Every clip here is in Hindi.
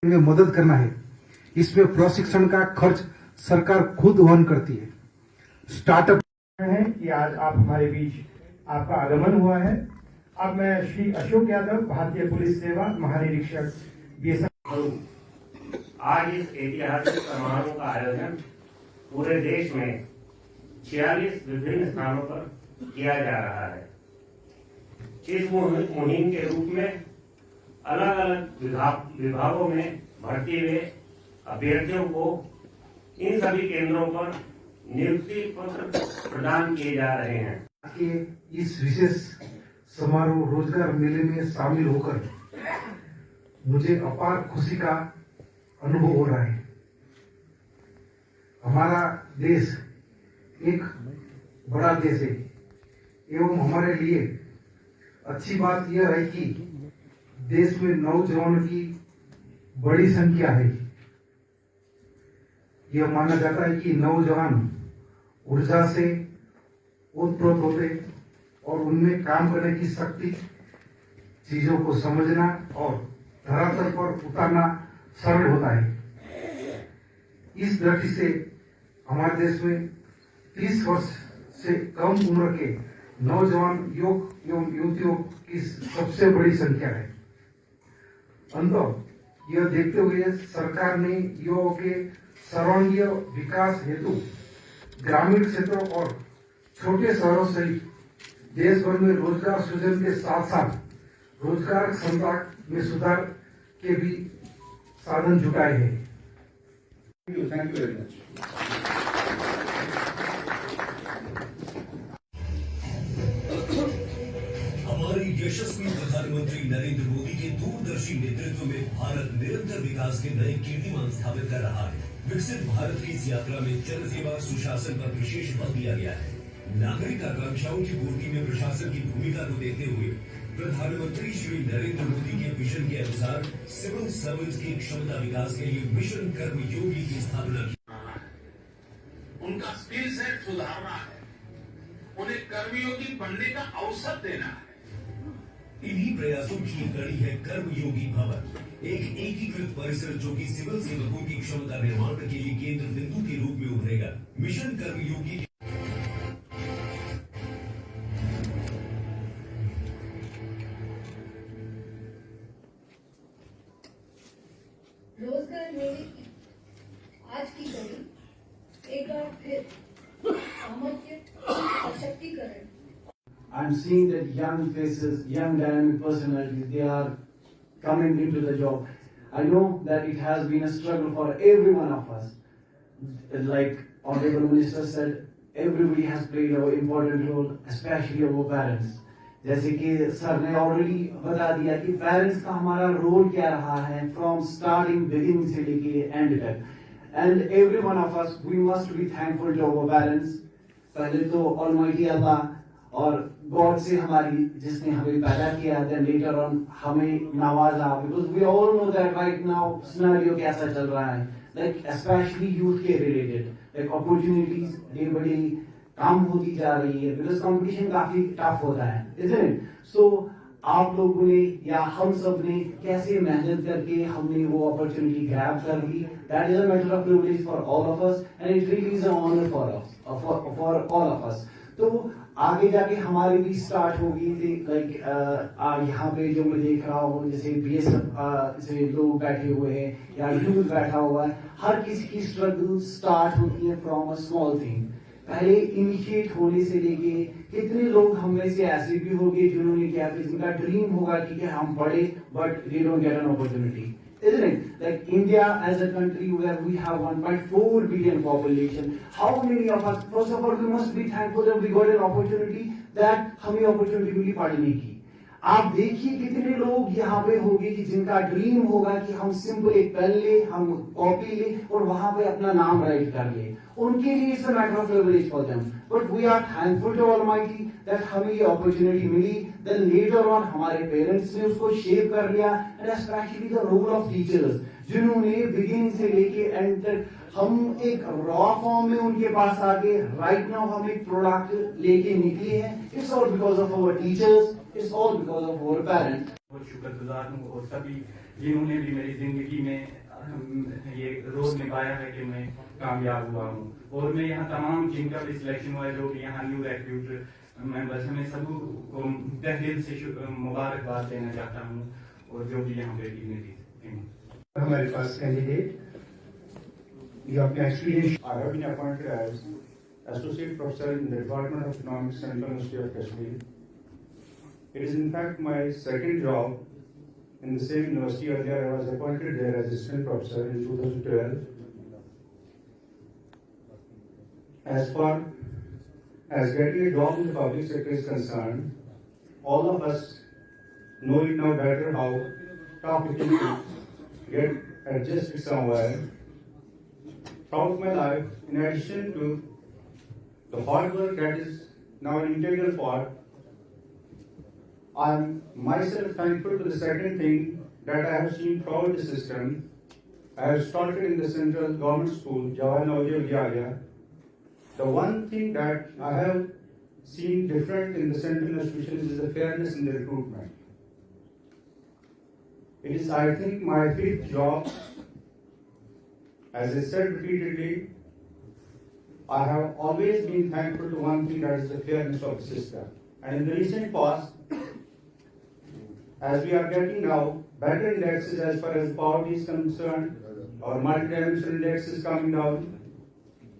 में मदद करना है। इसमें प्रशिक्षण का खर्च सरकार खुद वहन करती है। स्टार्टअप है कि आज आप हमारे बीच आपका आगमन हुआ है। अब मैं श्री अशोक यादव, भारतीय पुलिस सेवा महानिरीक्षक बीएसएफ। आज इस ऐतिहासिक समारोह का आयोजन पूरे देश में 46 विभिन्न स्थानों पर किया जा रहा है। इस मुहिम के रूप में अलग अलग विभागों में भर्ती हुए अभ्यर्थियों को इन सभी केंद्रों पर नियुक्ति पत्र प्रदान किए जा रहे हैं। के इस विशेष समारोह रोजगार मेले में शामिल होकर मुझे अपार खुशी का अनुभव हो रहा है। हमारा देश एक बड़ा देश है एवं हमारे लिए अच्छी बात यह है कि देश में नौजवानों की बड़ी संख्या है। यह माना जाता है कि नौजवान ऊर्जा से उत्प्रोत होते और उनमें काम करने की शक्ति, चीजों को समझना और धरातल पर उतारना सरल होता है। इस दृष्टि से हमारे देश में 30 वर्ष से कम उम्र के नौजवान युवक एवं युवतियों की सबसे बड़ी संख्या है। अंततः यह देखते हुए सरकार ने युवाओं के सर्वांगीण विकास हेतु ग्रामीण क्षेत्रों और छोटे शहरों सहित देश भर में रोजगार सृजन के साथ साथ रोजगार क्षमता में सुधार के भी साधन जुटाए हैं। Thank you very much. हमारे यशस्वी प्रधानमंत्री नरेंद्र मोदी के दूरदर्शी नेतृत्व में भारत निरंतर विकास के नए कीर्तिमान स्थापित कर रहा है। विकसित भारत की इस यात्रा में जन सेवा सुशासन पर विशेष बल दिया गया है। नागरिक आकांक्षाओं की पूर्ति में प्रशासन की भूमिका को देखते हुए प्रधानमंत्री श्री नरेंद्र मोदी के विजन के अनुसार सिविल सर्विस की क्षमता विकास के लिए मिशन कर्मयोगी की स्थापना की। उनका स्किल सेट सुधारना है, उन्हें कर्मयोगी बनने का अवसर देना है। इन्हीं प्रयासों की कड़ी है कर्मयोगी भवन, एक एकीकृत परिसर जो कि सिविल सेवकों की क्षमता निर्माण के लिए केंद्र बिंदु के रूप में उभरेगा। मिशन कर्मयोगी रोजगार मेले की आज की घड़ी एक बार फिर सामर्थ्य सशक्तिकरण। I'm seeing that young faces, young dynamic personalities, they are coming into the job. I know that it has been a struggle for every one of us. Like Honorable Minister said, everybody has played an important role, especially our parents. जैसे कि सर ने ऑलरेडी बता दिया कि पेरेंट्स का हमारा रोल क्या रहा है फ्रॉम स्टार्टिंग बिगिनिंग से लेके एंड तक। And every one of us we must be thankful to our parents. पहले तो ऑलमाइटी अल्लाह और गॉड से हमारी जिसने हमें पैदा किया, देन लेटर ऑन हमें नवाजा, because we all know that right now scenario कैसा चल रहा है, लाइक स्पेशली यूथ के related, like opportunities day by day कम होती जा रही है, बिकॉज कंपटीशन काफी टफ होता है, isn't it? So आप लोगों ने या हम सब ने कैसे मेहनत करके हमने वो अपॉर्चुनिटी ग्रैब कर ली, that is a matter of privilege for all of us and it really is a honour for us, for all of us. तो आगे जाके हमारी भी स्टार्ट होगी थी, लाइक यहाँ पे जो मैं देख रहा हूँ जैसे बीएसएफ से लोग बैठे हुए हैं या यूथ बैठा हुआ है, हर किसी की स्ट्रगल स्टार्ट होती है फ्रॉम अ स्मॉल थिंग। पहले इनिशिएट होने से लेके कितने लोग हम में से ऐसे भी होंगे जिन्होंने क्या कि जिनका ड्रीम होगा कि हम पढ़े but they don't get an opportunity, isn't it? Like India as a country where we have 1.4 billion population, how many of us, first of all we must be thankful that we got an opportunity, that हमें opportunity मिली पढ़ने की। आप देखिए कितने लोग यहाँ पे होंगे कि जिनका ड्रीम होगा कि हम सिंपल एक पेन ले, हम कॉपी ले और वहां पे अपना नाम राइट कर ले, उनके लिए it's a matter of privilege for them, but we are thankful to almighty that हमें ये अपॉर्चुनिटी मिली। देन लेटर ऑन हमारे पेरेंट्स ने उसको शेप कर लिया, and specially the role of teachers जिन्होंने बिगिनिंग से लेके एंड तक हम एक रॉ फॉर्म में उनके पास आके राइट नाउ हम एक प्रोडक्ट लेके निकले हैं। It's all because of our teachers, it's all because of our parents. बहुत शुक्रगुजार हूँ और सभी जिन्होंने भी मेरी जिंदगी में ये रोल निभाया है कि मैं कामयाब हुआ हूँ। और मैं यहाँ तमाम जिनका भी सिलेक्शन हुआ है, जो भी यहाँ न्यू रिक्रूट मेंबर्स हैं, मैं सबको तहे दिल से मुबारकबाद देना चाहता हूँ, और जो भी यहाँ पे डिग्निटी हमारे पास कैंडिडेट ये अपना experience I have been appointed as associate professor in the department of economics central university of Kashmir. It is in fact my second job in the same university. Earlier I was appointed there as assistant professor in 2012. As far as getting a job in the public sector is concerned, all of us know it now better how tough it is to get adjusted somewhere. Throughout my life, in addition to the hard work that is now an integral part, I am myself thankful to the second thing that I have seen throughout the system. I have started in the central government school, Jawaharlal Nehru Vidyalaya. The one thing that I have seen different in the central institutions is the fairness in the recruitment. It is, I think, my fifth job. As I said repeatedly, I have always been thankful to one thing, that is the fairness of the system. And in the recent past, as we are getting now better indexes as far as poverty is concerned, our multidimensional index is coming down,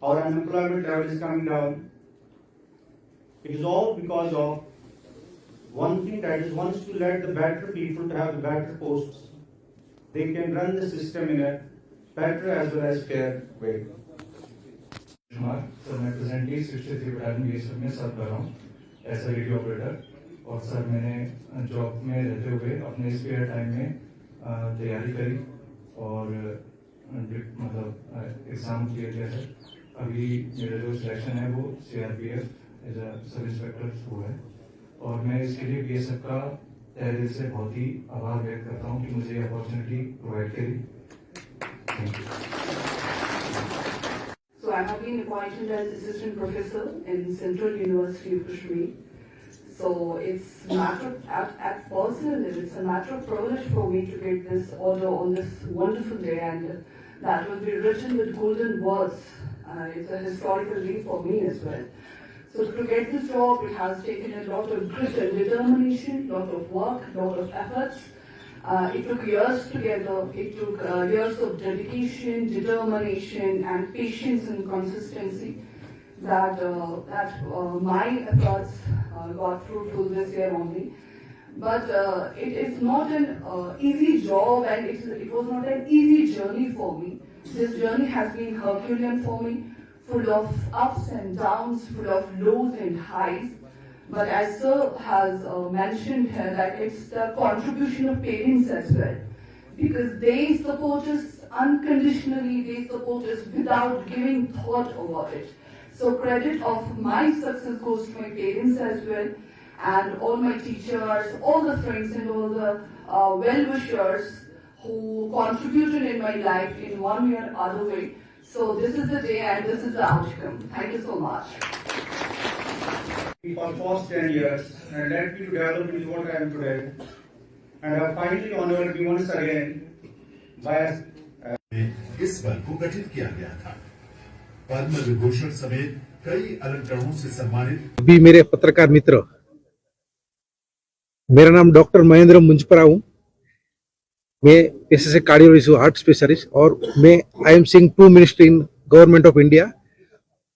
our unemployment level is coming down. It is all because of one thing, that is once to let the better people to have the better posts, they can run the system in a better as well as fair way. Sir, मैं प्रेजेंटली 63 बटालियन बीएसएफ में सर्व कर रहा हूँ एज अ रेडियो ऑपरेटर। और सर, मैंने जॉब में रहते हुए अपने स्पेयर टाइम में तैयारी करी और मतलब एग्ज़ाम क्लियर किया है। अभी मेरा जो सिलेक्शन है वो CRPF as a sub inspector हुआ है, और मैं इसके लिए BSF का तहे दिल से बहुत ही आभार व्यक्त करता हूँ कि मुझे ये अपॉर्चुनिटी प्रोवाइड करी। Thank you. So I have been appointed as assistant professor in Central University of Kashmir. So it's matter at personal level, it's a matter of privilege for me to get this order on this wonderful day, and that will be written with golden words. It's a historical day for me as well. So to get this job, it has taken a lot of grit and determination, lot of work, lot of efforts. It took years together. It took years of dedication, determination, and patience and consistency. That my efforts got fruitful this year only. But it is not an easy job, and it was not an easy journey for me. This journey has been Herculean for me, full of ups and downs, full of lows and highs. But as Sir has mentioned here, that it's the contribution of parents as well, because they support us unconditionally, they support us without giving thought over it. So credit of my success goes to my parents as well, and all my teachers, all the friends and all the well-wishers who contributed in my life in one way or other way. So this is the day and this is the outcome. Thank you so much. For past 10 years and led me to develop into what I am today, and have finally honored me once again by इस बल को गठित किया गया था। पद्म विभूषण समेत कई अलंकरणों से सम्मानित भी मेरे पत्रकार मित्र, मेरा नाम डॉक्टर महेंद्र मुंजपरा हूँ। मैं पेशे से कार्डियोलॉजिस्ट हूँ, हार्ट स्पेशलिस्ट, और मैं I am seeing 2 ministry in government of India.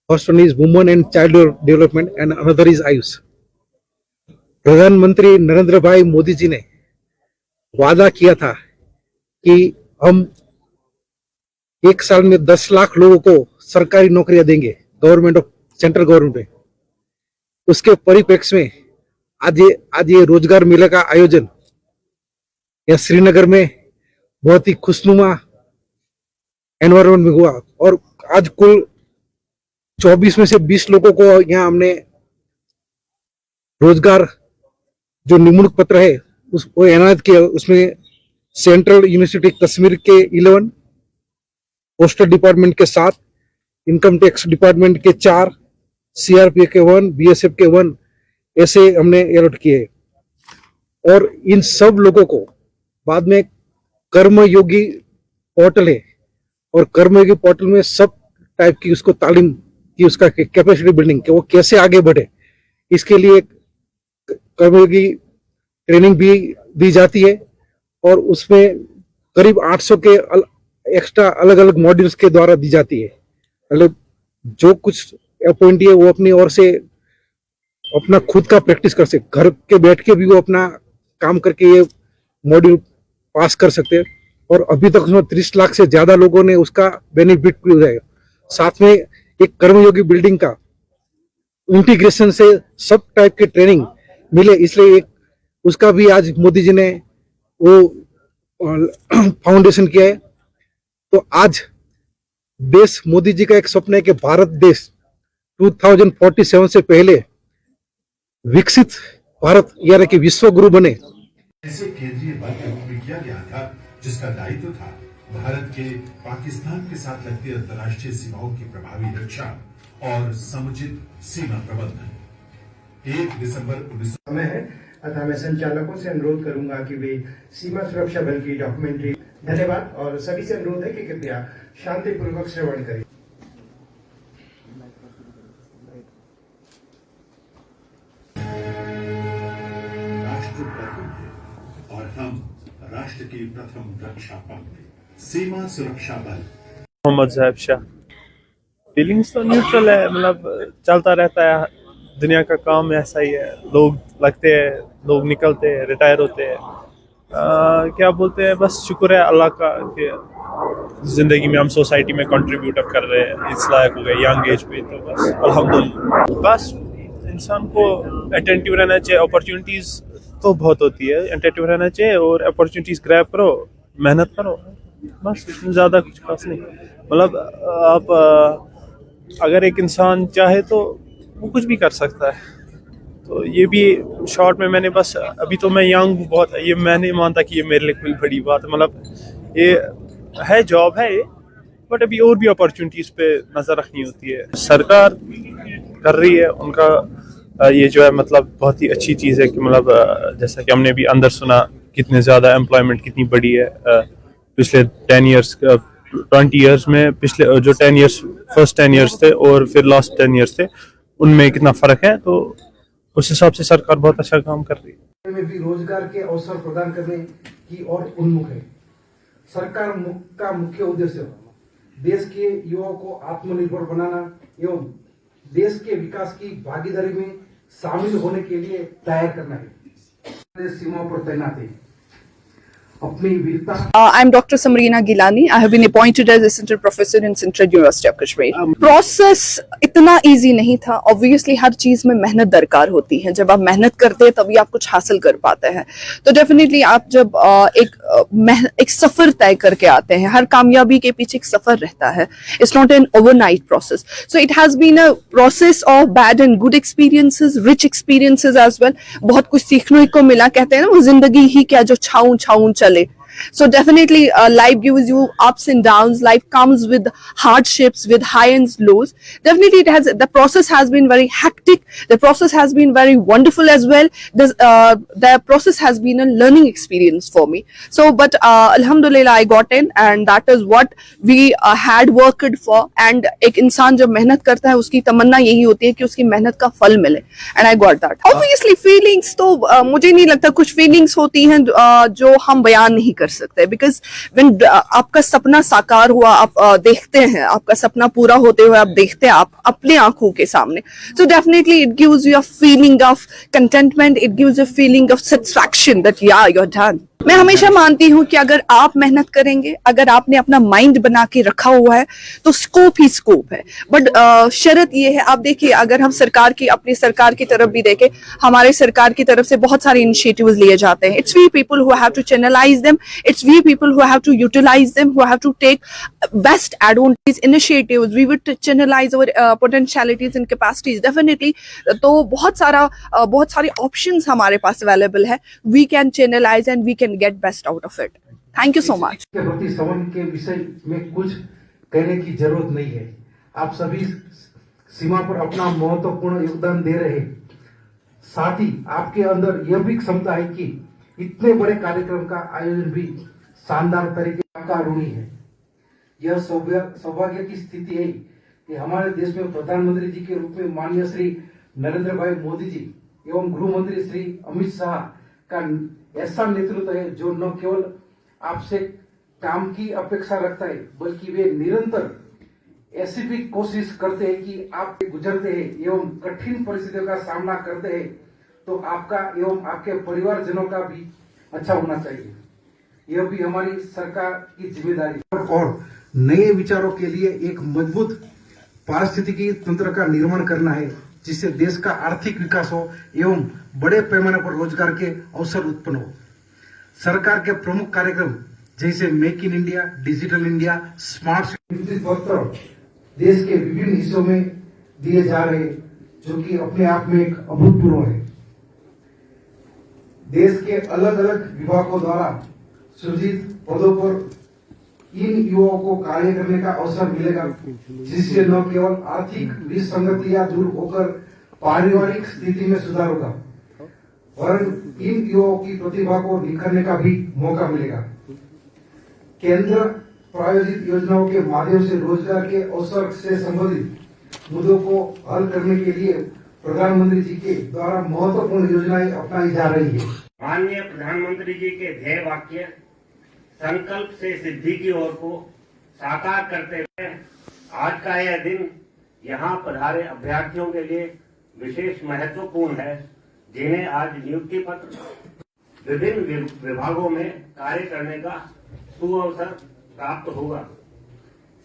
First one is women and child development and another is Ayush. प्रधानमंत्री नरेंद्र भाई मोदी जी ने वादा किया था कि हम 1 साल में 10 लाख लोगों को सरकारी नौकरियां देंगे, गवर्नमेंट ऑफ सेंट्रल गवर्नमेंट में। उसके परिप्रेक्ष्य में आज ये रोजगार मेले का आयोजन यहाँ श्रीनगर में बहुत ही खुशनुमा एनवायरनमेंट में हुआ, और आज कुल 24 में से 20 लोगों को यहाँ हमने रोजगार जो निमणूक पत्र है उसको एनायत किया। उसमें सेंट्रल यूनिवर्सिटी कश्मीर के 11, पोस्टल डिपार्टमेंट के 7, इनकम टैक्स डिपार्टमेंट के 4, CRPF के 1, BSF के 1 ऐसे हमने अलॉट किए। और इन सब लोगों को बाद में कर्मयोगी पोर्टल है और कर्मयोगी पोर्टल में सब टाइप की उसको तालीम की, उसका कैपेसिटी बिल्डिंग कि वो कैसे आगे बढ़े, इसके लिए कर्मयोगी ट्रेनिंग भी दी जाती है और उसमें करीब 800 के एक्स्ट्रा अलग अलग मॉड्यूल्स के द्वारा दी जाती है। मतलब जो कुछ अपॉइंटी है वो अपनी ओर से अपना खुद का प्रैक्टिस कर सकते, घर के बैठ के भी वो अपना काम करके ये मॉड्यूल पास कर सकते हैं और अभी तक उसमें 30 लाख से ज्यादा लोगों ने उसका बेनिफिट भी उठाया। साथ में एक कर्मयोगी बिल्डिंग का इंटीग्रेशन से सब टाइप के ट्रेनिंग मिले, इसलिए एक उसका भी आज मोदी जी ने वो फाउंडेशन किया है। तो आज देश, मोदी जी का एक सपना है कि भारत देश 2047 से पहले विकसित भारत यानी कि विश्व गुरु बने। इसे केंद्रीय बल के रूप में किया गया था, जिसका दायित्व था भारत के पाकिस्तान के साथ लगती अंतर्राष्ट्रीय सीमाओं की प्रभावी रक्षा और समुचित सीमा प्रबंधन। 1 दिसंबर 1900 समय है, अतः मैं संचालकों से अनुरोध करूंगा कि वे सीमा सुरक्षा बल की डॉक्यूमेंट्री। धन्यवाद और सभी से अनुरोध है कि कृपया शांतिपूर्वक श्रवण करें। राष्ट्र प्रथम है और हम राष्ट्र की प्रथम रक्षा पंक्ति सीमा सुरक्षा बल। मोहम्मद ज़ैब शाह। फीलिंग्स तो न्यूट्रल है, मतलब चलता रहता है, दुनिया का काम ऐसा ही है, लोग लगते हैं, लोग निकलते हैं, रिटायर होते हैं, क्या बोलते हैं, बस शुक्र है अल्लाह का कि ज़िंदगी में हम सोसाइटी में कंट्रीब्यूट कर रहे हैं, इस लायक हो गए यंग एज पे, तो बस अल्हम्दुलिल्लाह। बस इंसान को अटेंटिव रहना चाहिए, अपॉर्चुनिटीज़ तो बहुत होती है, अटेंटिव रहना चाहिए और अपॉर्चुनिटीज़ ग्रैब करो, मेहनत करो, बस इसमें ज़्यादा कुछ खास नहीं। मतलब आप अगर एक इंसान चाहे तो वो कुछ भी कर सकता है। तो ये भी शॉर्ट में मैंने बस, अभी तो मैं यंग हूँ बहुत, ये मैं नहीं मानता कि ये मेरे लिए कोई बड़ी बात है, मतलब ये है, जॉब है ये, बट अभी और भी अपॉर्चुनिटीज़ पे नज़र रखनी होती है। सरकार कर रही है, उनका ये जो है मतलब बहुत ही अच्छी चीज़ है कि मतलब जैसा कि हमने भी अंदर सुना कितने ज़्यादा एम्प्लॉयमेंट कितनी बड़ी है पिछले 10 ईयर्स 20 ईयर्स में, पिछले जो 10 ईयर्स फर्स्ट 10 ईयर्स थे और फिर लास्ट 10 ईयर्स थे, उनमें कितना फ़र्क है, तो उस हिसाब से सरकार बहुत अच्छा काम कर रही है। में भी रोजगार के अवसर प्रदान करने की ओर उन्मुख है। सरकार का मुख्य उद्देश्य देश के युवाओं को आत्मनिर्भर बनाना एवं देश के विकास की भागीदारी में शामिल होने के लिए तैयार करना है। सीमाओं पर तैनात है। I'm Dr. Samreena Gilani. I have been appointed as Assistant Professor in Central University of Kashmir. Process इतना easy नहीं था. Obviously हर चीज में मेहनत दरकार होती है. जब आप मेहनत करते हैं तभी आप कुछ हासिल कर पाते हैं. तो डेफिनेटली आप जब एक सफर तय करके आते हैं, हर कामयाबी के पीछे एक सफर रहता है. It's not an overnight process. So it has been a process of bad and good experiences, rich experiences as well. बहुत कुछ सीखने को मिला. कहते हैं ना वो जिंदगी ही क्या जो छाऊं छाऊं चले. So definitely life gives you ups and downs. Life comes with hardships, with high and lows. Definitely the process has been very hectic. The process has been very wonderful as well. The process has been a learning experience for me. So but alhamdulillah I got in, and that is what we had worked for. And एक इंसान जब मेहनत करता है उसकी तमन्ना यही होती है कि उसकी मेहनत का फल मिले. And I got that. Obviously feelings तो मुझे नहीं लगता कुछ feelings होती हैं जो हम बयान नहीं कर सकते, बिकॉज व्हेन आपका सपना साकार हुआ, आप देखते हैं आपका सपना पूरा होते हुए आप देखते हैं आप अपने आंखों के सामने, so definitely it gives you a feeling of contentment, it gives you a feeling of satisfaction that yeah you're done. मैं हमेशा मानती हूँ कि अगर आप मेहनत करेंगे, अगर आपने अपना माइंड बना के रखा हुआ है तो स्कोप ही स्कोप है. बट शर्त ये है, आप देखिए अगर हम अपनी सरकार की तरफ भी देखें, हमारे सरकार की तरफ से बहुत सारे इनिशिएटिव्स लिए जाते हैं. It's we people who have to channelize them, it's we people who have to utilize them, who have to take best advantage initiatives. We would channelize our potentialities and capacities definitely. तो बहुत सारे ऑप्शंस हमारे पास अवेलेबल है. We can channelize and we can get best out of it. Thank you so much. के प्रति संबंध के विषय में कुछ कहने की जरूरत नहीं है. आप सभी सीमा पर अपना महत्वपूर्ण योगदान दे रहे हैं. साथ ही आपके अंदर यह भी क्षमता है कि इतने बड़े कार्यक्रम का आयोजन भी शानदार तरीके का ऋणी है। यह सौभाग्य की स्थिति है कि हमारे देश में प्रधानमंत्री जी के रूप में माननीय श्री नरेंद्र भाई मोदी जी एवं गृह मंत्री श्री अमित शाह का ऐसा नेतृत्व है जो न केवल आपसे काम की अपेक्षा रखता है बल्कि वे निरंतर ऐसी भी कोशिश करते हैं कि आप गुजरते हैं एवं कठिन परिस्थितियों का सामना करते हैं तो आपका एवं आपके परिवारजनों का भी अच्छा होना चाहिए। यह भी हमारी सरकार की जिम्मेदारी है और नए विचारों के लिए एक मजबूत पारिस्थितिकी तंत्र का निर्माण करना है जिससे देश का आर्थिक विकास हो एवं बड़े पैमाने पर रोजगार के अवसर उत्पन्न हो। सरकार के प्रमुख कार्यक्रम जैसे make in India, digital India, smart city पत्र देश के विभिन्न हिस्सों में दिए जा रहे हैं जो कि अपने आप में एक अभूतपूर्व है। देश के अलग अलग विभागों द्वारा सृजित पदों पर इन युवाओं को कार्य करने का अवसर मिलेगा जिससे न केवल आर्थिक विसंगतियां दूर होकर पारिवारिक स्थिति में सुधार होगा वरन इन युवाओं की प्रतिभा को निखरने का भी मौका मिलेगा। केंद्र प्रायोजित योजनाओं के माध्यम से रोजगार के अवसर से संबंधित मुद्दों को हल करने के लिए प्रधानमंत्री जी के द्वारा महत्वपूर्ण योजनाएं अपनाई जा रही है। माननीय प्रधानमंत्री जी के ध्येय वाक्य संकल्प से सिद्धि की ओर को साकार करते हुए आज का यह दिन यहाँ पधारे अभ्यर्थियों के लिए विशेष महत्वपूर्ण है जिन्हें आज नियुक्ति पत्र विभिन्न विभागों में कार्य करने का सुअवसर प्राप्त होगा।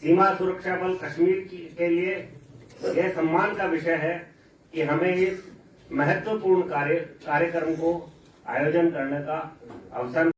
सीमा सुरक्षा बल कश्मीर के लिए यह सम्मान का विषय है कि हमें इस महत्वपूर्ण कार्यक्रम को आयोजन करने का अवसर